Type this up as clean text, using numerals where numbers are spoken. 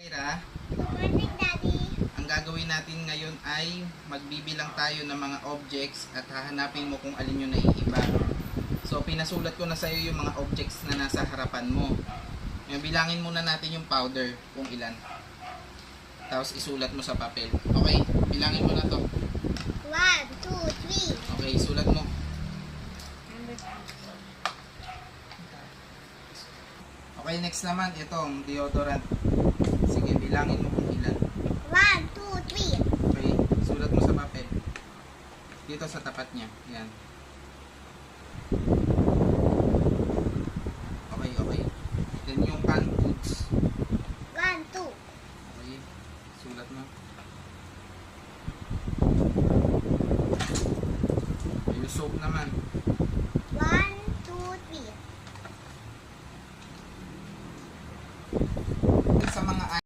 Ira, Good morning, Daddy. ang gagawin natin ngayon ay magbibilang tayo ng mga objects at hahanapin mo kung alin yung naiiba. So, pinasulat ko na sa iyo yung mga objects na nasa harapan mo. Ngayon, bilangin muna natin yung powder kung ilan. Tapos, isulat mo sa papel. Okay, bilangin mo na to. 1, 2, 3. Okay, isulat mo. Okay, next naman, itong deodorant. Sige, bilangin mo kung ilan. 1, 2, 3. Okay, sulat mo sa papel. Dito sa tapat niya. Yan. Okay, okay. Then yung canned goods. 1, 2. Okay, sulat mo. Yung soap naman.